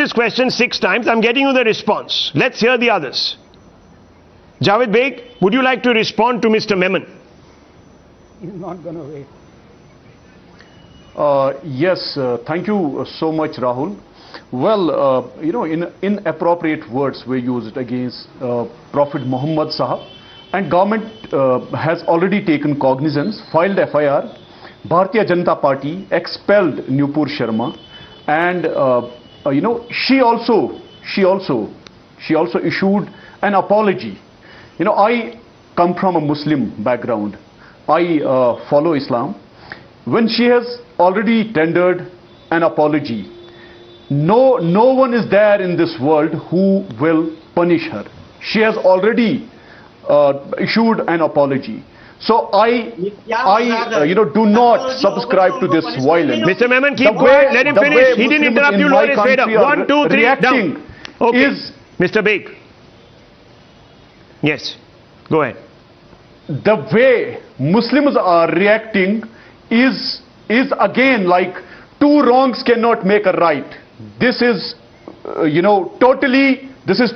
this question 6 times. I'm getting you the response. Let's hear the others. Javed Beigh, would you like to respond to Mr. Memon? He's not going to wait. Yes, thank you so much, Rahul. Well, inappropriate words were used against Prophet Mohammed Sahab, and government has already taken cognizance, filed FIR. Bharatiya Janata Party expelled Nupur Sharma, and she also issued an apology. I come from a Muslim background. I follow Islam. When she has already tendered an apology, no one is there in this world who will punish her. She has already issued an apology. So I do not subscribe to this violence. Mr. Memon, keep quiet. Let him finish. He didn't interrupt you. Lower his head up. 1, 2, 3, reacting down. Okay. Is Mr. Beigh. Yes. Go ahead. The way Muslims are reacting is again like two wrongs cannot make a right. This is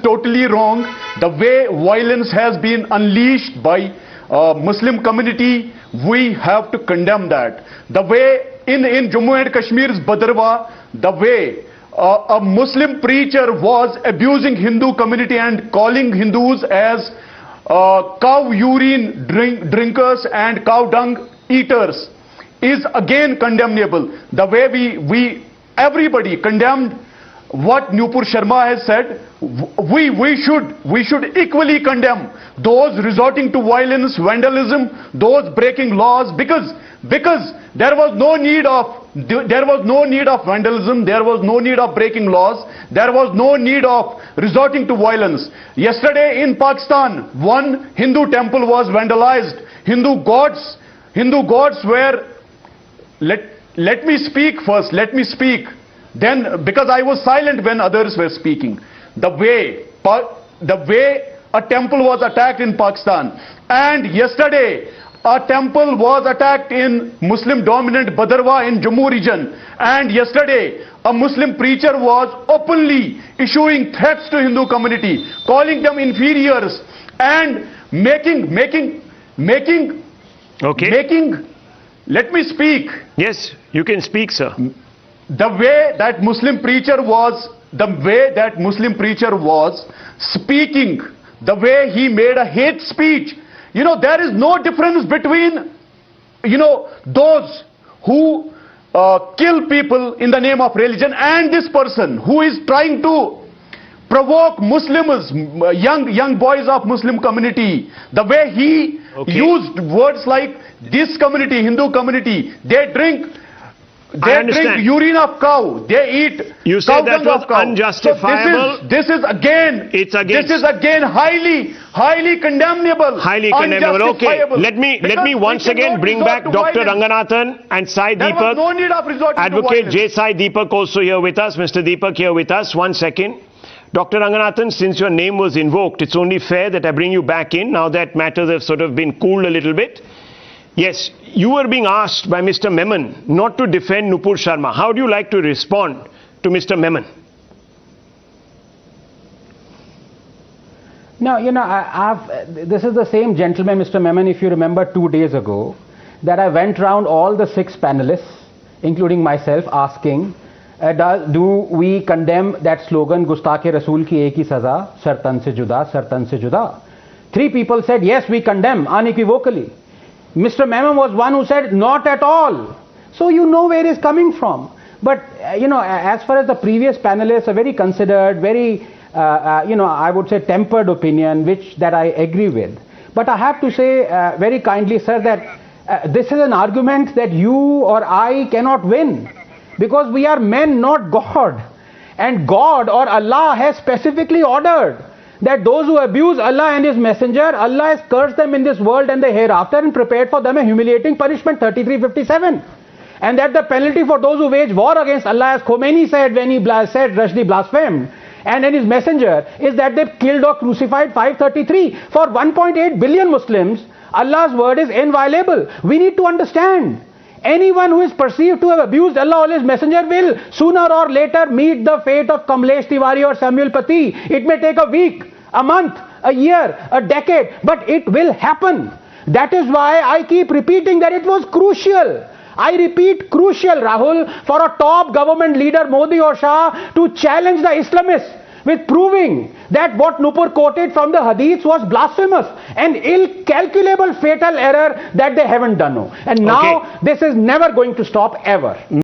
totally wrong. The way violence has been unleashed by Muslim community, we have to condemn that. The way in Jammu and Kashmir's Bhadrawa, the way a Muslim preacher was abusing Hindu community and calling Hindus as cow urine drinkers and cow dung eaters is again condemnable. The way everybody condemned what Nupur Sharma has said, we should equally condemn those resorting to violence, vandalism, those breaking laws, because there was no need of vandalism, there was no need of breaking laws, there was no need of resorting to violence. Yesterday in Pakistan, one Hindu temple was vandalized. Hindu gods were. Let me speak first. Let me speak. Then, because I was silent when others were speaking. The way a temple was attacked in Pakistan, and yesterday a temple was attacked in Muslim-dominant Bhadrawa in Jammu region, and yesterday a Muslim preacher was openly issuing threats to Hindu community, calling them inferiors, and making. Let me speak. Yes, you can speak, sir. The way that Muslim preacher was speaking, the way he made a hate speech, there is no difference between, those who kill people in the name of religion and this person who is trying to provoke Muslims, young boys of Muslim community. The way he used words like this community, Hindu community, they drink urine of cow, they eat. You said that was unjustifiable. So this is again highly condemnable. Highly condemnable. Okay. Let me once again bring back Dr. Ranganathan and Sai Deepak. There was no need of resorting Advocate to J. Sai Deepak also here with us. Mr. Deepak here with us. 1 second. Dr. Ranganathan, since your name was invoked, it's only fair that I bring you back in now that matters have sort of been cooled a little bit. Yes, you were being asked by Mr. Memon not to defend Nupur Sharma. How do you like to respond to Mr. Memon? No, this is the same gentleman, Mr. Memon, if you remember 2 days ago, that I went round all the 6 panelists, including myself, asking, do we condemn that slogan, Gustakhe Rasool ki ek hi saza, Sartan se juda, Sartan se juda? 3 people said, yes, we condemn, unequivocally. Mr. Memon was one who said, not at all. So you know where he's coming from. But, as far as the previous panelists, a very considered, very, I would say tempered opinion, that I agree with. But I have to say very kindly, sir, that this is an argument that you or I cannot win. Because we are men, not God. And God or Allah has specifically ordered that those who abuse Allah and His Messenger, Allah has cursed them in this world and the hereafter and prepared for them a humiliating punishment, 33:57. And that the penalty for those who wage war against Allah, as Khomeini said when he said Rushdie blasphemed, and in His Messenger, is that they killed or crucified 533. For 1.8 billion Muslims, Allah's word is inviolable. We need to understand. Anyone who is perceived to have abused Allah or His Messenger will sooner or later meet the fate of Kamlesh Tiwari or Samuel Paty. It may take a week, a month, a year, a decade, but it will happen. That is why I keep repeating that it was crucial. I repeat, crucial, Rahul, for a top government leader, Modi or Shah, to challenge the Islamists with proving that what Nupur quoted from the hadiths was blasphemous, an incalculable fatal error that they haven't done. And now this is never going to stop ever.